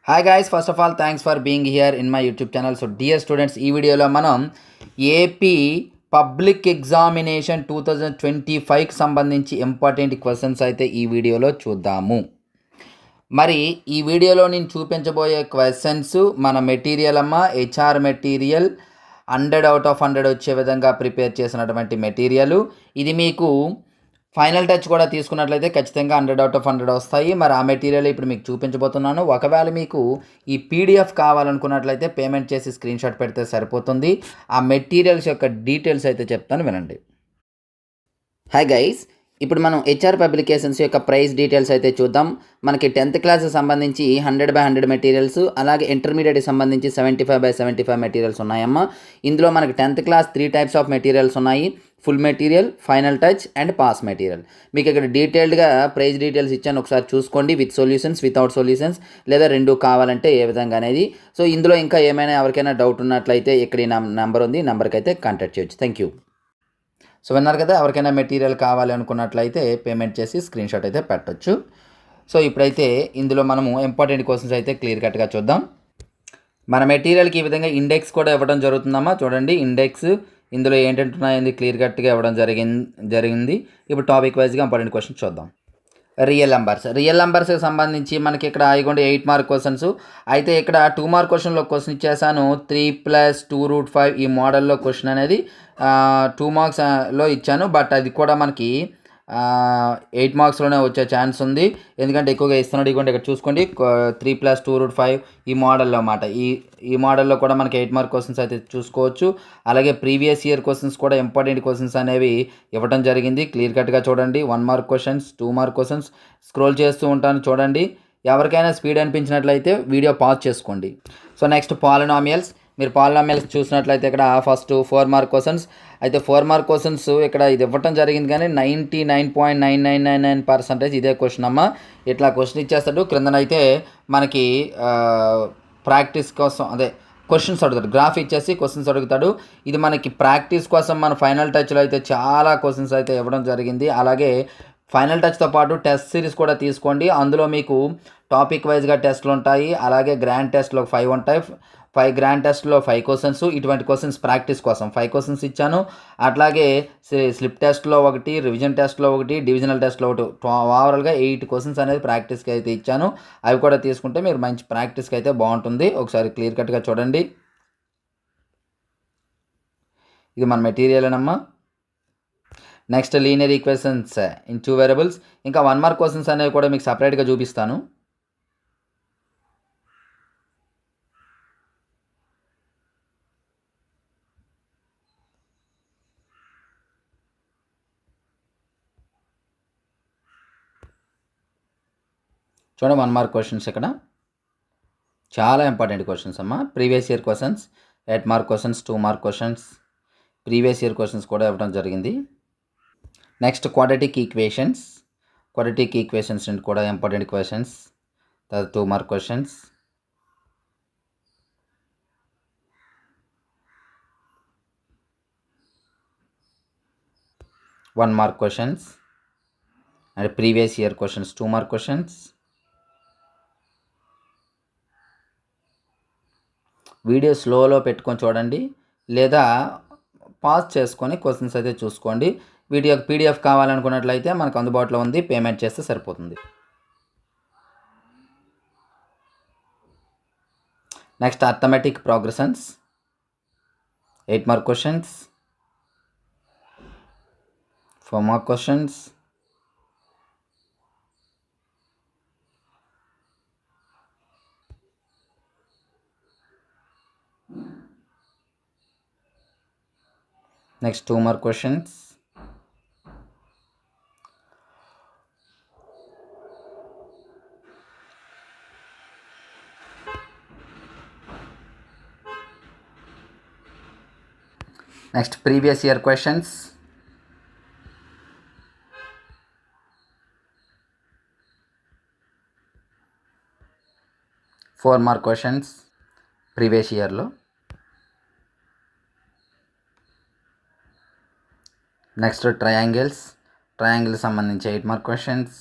Hi guys, first of all thanks for being here in my YouTube channel. So dear students, ఈ వీడియోలో మనం AP public examination 2025కి సంబంధించి important questions అయితే ఈ వీడియోలో చూద్దాము. మరి ఈ వీడియోలో నేను చూపించబోయే క్వశ్చన్స్ మన మెటీరియల్ హెచ్ఆర్ మెటీరియల్ 100/100 వచ్చే విధంగా ప్రిపేర్ చేసినటువంటి మెటీరియల్. ఇది మీకు ఫైనల్ టచ్ కూడా తీసుకున్నట్లయితే ఖచ్చితంగా 100/100 వస్తాయి. మరి ఆ మెటీరియల్ ఇప్పుడు మీకు చూపించబోతున్నాను. ఒకవేళ మీకు ఈ పీడిఎఫ్ కావాలనుకున్నట్లయితే పేమెంట్ చేసి స్క్రీన్ షాట్ పెడితే సరిపోతుంది. ఆ మెటీరియల్స్ యొక్క డీటెయిల్స్ అయితే చెప్తాను, వినండి. హాయ్ గైస్, ఇప్పుడు మనం హెచ్ఆర్ పబ్లికేషన్స్ యొక్క ప్రైస్ డీటెయిల్స్ అయితే చూద్దాం. మనకి 10th క్లాస్కి సంబంధించి 100/100 మెటీరియల్స్, అలాగే ఇంటర్మీడియట్కి సంబంధించి 75/75 మెటీరియల్స్ ఉన్నాయమ్మా. ఇందులో మనకి 10th class 3 types of materials ఉన్నాయి: full material, final touch and pass material. మీకు ఇక్కడ డీటెయిల్డ్గా ప్రైస్ డీటెయిల్స్ ఇచ్చాను, ఒకసారి చూసుకోండి. విత్ సొల్యూషన్స్, వితౌట్ సొల్యూషన్స్, లేదా రెండు కావాలంటే ఏ విధంగా అనేది. సో ఇందులో ఇంకా ఏమైనా ఎవరికైనా డౌట్ ఉన్నట్లయితే ఇక్కడ ఈ నెంబర్ ఉంది, ఈ నెంబర్కి అయితే కాంటాక్ట్ చేయొచ్చు. Thank you. సో విన్నారు కదా, ఎవరికైనా మెటీరియల్ కావాలి అనుకున్నట్లయితే పేమెంట్ చేసి స్క్రీన్ షాట్ అయితే పెట్టొచ్చు. సో ఇప్పుడైతే ఇందులో మనము ఇంపార్టెంట్ క్వశ్చన్స్ అయితే క్లియర్ కట్గా చూద్దాం. మన మెటీరియల్కి ఈ విధంగా ఇండెక్స్ కూడా ఇవ్వడం జరుగుతుందమ్మా. చూడండి, ఇండెక్స్ ఇందులో ఏంటంటున్నాయండి క్లియర్ కట్గా ఇవ్వడం జరిగింది. ఇప్పుడు టాపిక్ వైజ్గా ఇంపార్టెంట్ క్వశ్చన్స్ చూద్దాం. రియల్ నెంబర్స్కి సంబంధించి మనకి ఇక్కడ ఇగోండి 8 మార్క్ క్వశ్చన్స్. అయితే ఇక్కడ 2 మార్క్ క్వశ్చన్లో క్వశ్చన్ ఇచ్చేసాను. 3 + 2√5 ఈ మోడల్లో క్వశ్చన్ అనేది 2 మార్క్స్లో ఇచ్చాను. బట్ అది కూడా మనకి 8 మార్క్స్లోనే వచ్చే ఛాన్స్ ఉంది, ఎందుకంటే ఎక్కువగా ఇస్తున్నాడు. ఇవ్వండి ఇక్కడ చూసుకోండి, 3 + 2√5 ఈ మోడల్లో అన్నమాట. ఈ మోడల్లో కూడా మనకి 8 మార్క్ క్వశ్చన్స్ అయితే చూసుకోవచ్చు. అలాగే ప్రీవియస్ ఇయర్ క్వశ్చన్స్ కూడా ఇంపార్టెంట్ క్వశ్చన్స్ అనేవి ఇవ్వడం జరిగింది. క్లియర్ కట్గా చూడండి. 1 mark questions, 2 mark questions scroll చేస్తూ ఉంటాను, చూడండి. ఎవరికైనా స్పీడ్ అనిపించినట్లయితే వీడియో పాజ్ చేసుకోండి. So next polynomials. మీరు పాలినామియల్స్ చూసినట్లయితే ఇక్కడ ఫస్ట్ 4 మార్క్ క్వశ్చన్స్. అయితే 4 మార్క్ క్వశ్చన్స్ ఇక్కడ ఇది ఇవ్వటం జరిగింది, కానీ 99.9999% ఇదే క్వశ్చన్ అమ్మ. ఇట్లా క్వశ్చన్ ఇచ్చేస్తాడు. క్రిందనైతే మనకి ప్రాక్టీస్ కోసం అదే క్వశ్చన్స్ అడుగుతాడు, గ్రాఫ్ ఇచ్చేసి క్వశ్చన్స్ అడుగుతాడు. ఇది మనకి ప్రాక్టీస్ కోసం మన ఫైనల్ టచ్లో అయితే చాలా క్వశ్చన్స్ అయితే ఇవ్వడం జరిగింది. అలాగే ఫైనల్ టచ్తో పాటు టెస్ట్ సిరీస్ కూడా తీసుకోండి. అందులో మీకు టాపిక్ వైజ్గా టెస్ట్లు ఉంటాయి. అలాగే గ్రాండ్ టెస్ట్లో 5 ఉంటాయి. 5 గ్రాండ్ టెస్ట్లో 5 క్వశ్చన్స్, ఇటువంటి క్వశ్చన్స్ ప్రాక్టీస్ కోసం 5 క్వశ్చన్స్ ఇచ్చాను. అట్లాగే స్లిప్ టెస్ట్లో 1, రివిజన్ టెస్ట్లో 1, డివిజనల్ టెస్ట్లో 1, ఓవరాల్గా 8 క్వశ్చన్స్ అనేది ప్రాక్టీస్కి అయితే ఇచ్చాను. అవి కూడా తీసుకుంటే మీరు మంచి ప్రాక్టీస్కి అయితే బాగుంటుంది. ఒకసారి క్లియర్ కట్గా చూడండి. ఇది మన మెటీరియల్ అమ్మా. Next linear equations in 2 variables. ఇంకా 1 మార్క్ క్వశ్చన్స్ అనేవి కూడా మీకు సపరేట్గా చూపిస్తాను. చూడండి, 1 మార్క్ క్వశ్చన్స్ ఇక్కడ చాలా ఇంపార్టెంట్ క్వశ్చన్స్ అమ్మా. Previous year questions, 8 mark questions, 2 mark questions, previous year questions కూడా ఇవ్వడం జరిగింది. నెక్స్ట్ క్వాడ్రాటిక్ ఈక్వేషన్స్ కూడా important questions, 2 mark questions. One mark questions and previous year questions, 2 mark questions. Video స్లోలో పెట్టుకొని చూడండి, లేదా పాజ్ చేసుకొని క్వశ్చన్స్ అయితే చూసుకోండి. వీడియో పీడిఎఫ్ కావాలనుకున్నట్లయితే మనకు అందుబాటులో ఉంది, పేమెంట్ చేస్తే సరిపోతుంది. Next arithmetic progressions, 8 mark questions, 4 mark questions. Next 2 mark questions. Next previous year questions. 4 mark questions previous ఇయర్లో. నెక్స్ట్ ట్రయాంగిల్స్ సంబంధించి 8 mark questions.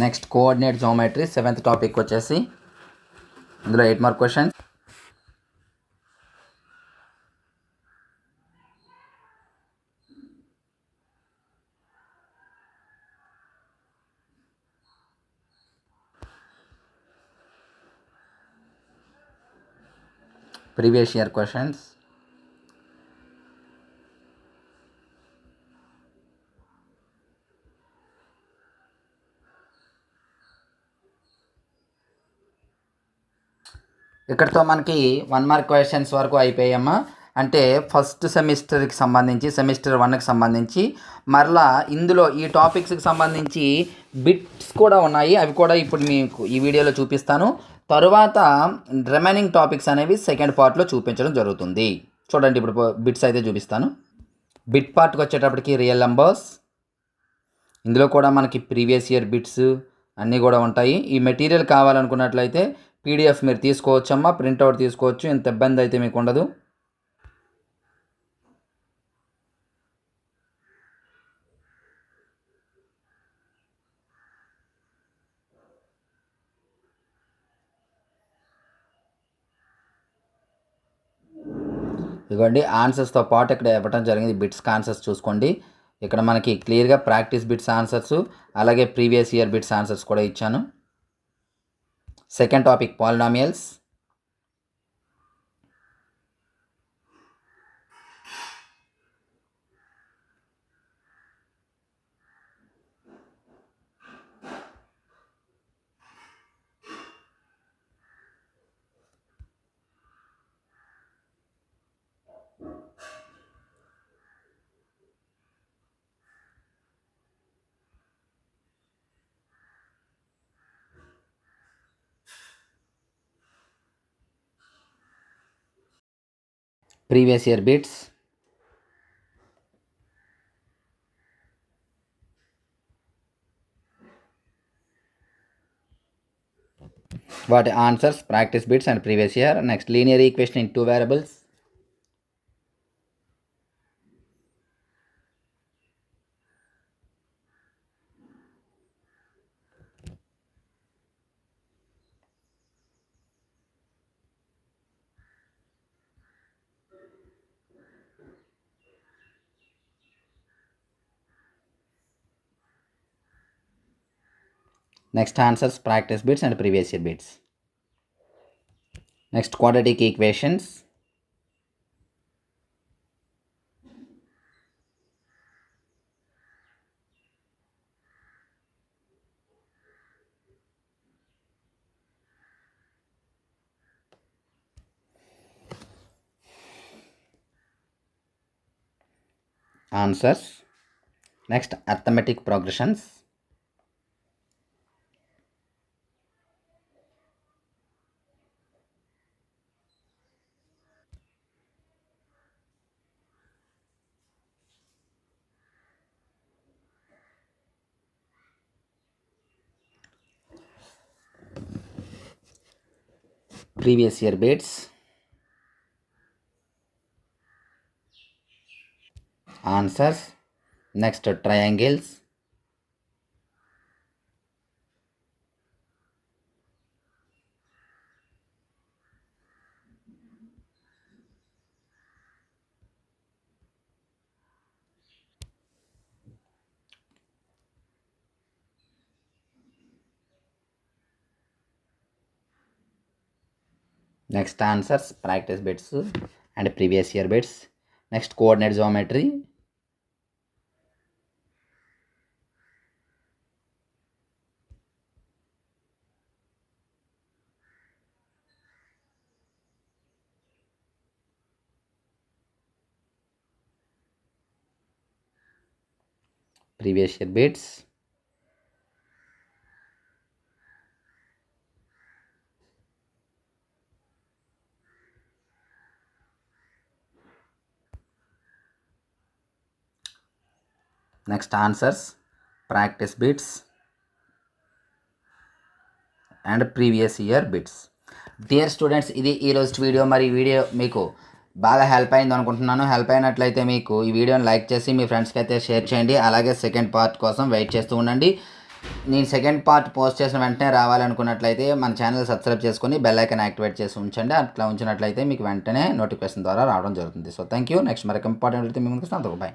Next coordinate geometry 7th topic వచ్చేసి ఇందులో 8 mark questions. Previous year questions. ఇక్కడితో మనకి 1 mark questions వరకు అయిపోయామా. అంటే first సెమిస్టర్కి సంబంధించి semester 1కి సంబంధించి మరలా ఇందులో ఈ టాపిక్స్కి సంబంధించి బిట్స్ కూడా ఉన్నాయి. అవి కూడా ఇప్పుడు మీకు ఈ వీడియోలో చూపిస్తాను. తరువాత రిమైనింగ్ టాపిక్స్ అనేవి సెకండ్ పార్ట్లో చూపించడం జరుగుతుంది. చూడండి, ఇప్పుడు బిట్స్ అయితే చూపిస్తాను. బిట్ పార్ట్కి వచ్చేటప్పటికి రియల్ నెంబర్స్, ఇందులో కూడా మనకి ప్రీవియస్ ఇయర్ బిట్స్ అన్నీ కూడా ఉంటాయి. ఈ మెటీరియల్ కావాలనుకున్నట్లయితే పీడిఎఫ్ మీరు తీసుకోవచ్చమ్మా, ప్రింట్అవుట్ తీసుకోవచ్చు, ఇంత ఇబ్బంది అయితే మీకు ఉండదు. ఇదిగోండి ఆన్సర్స్తో పాటు ఇక్కడ ఇవ్వడం జరిగింది. బిట్స్కి ఆన్సర్స్ చూసుకోండి. ఇక్కడ మనకి క్లియర్గా ప్రాక్టీస్ బిట్స్ ఆన్సర్స్ అలాగే ప్రీవియస్ ఇయర్ బిట్స్ ఆన్సర్స్ కూడా ఇచ్చాను. Second topic polynomials. Previous year bits. వాటి answers, practice bits and previous year. Next linear equation in 2 variables. Next answers, practice bits and previous year bits. Next quadratic equations. Answers. Next arithmetic progressions. Previous year bits. Answers. Next triangles. Next answers, practice bits and previous year bits. Next coordinate geometry. Previous year bits. Next answers, practice bits and previous year bits. Dear students, ఇది ఈరోజు video. మరి ఈ video మీకు బాగా help అయింది అనుకుంటున్నాను. Help అయినట్లయితే మీకు ఈ వీడియోని లైక్ చేసి మీ ఫ్రెండ్స్కి అయితే షేర్ చేయండి. అలాగే సెకండ్ పార్ట్ కోసం వెయిట్ చేస్తూ ఉండండి. నేను సెకండ్ పార్ట్ పోస్ట్ చేసిన వెంటనే రావాలనుకున్నట్లయితే మన ఛానల్ సబ్స్క్రైబ్ చేసుకొని బెల్ ఐకాన్ యాక్టివేట్ చేసి ఉంచండి. అట్లా ఉంచినట్లయితే మీకు వెంటనే నోటిఫికేషన్ ద్వారా రావడం జరుగుతుంది. So thank you. నెక్స్ట్ మరొక ఇంపార్టెంట్ అయితే మీ ముందుకు వస్తాను. బాయ్.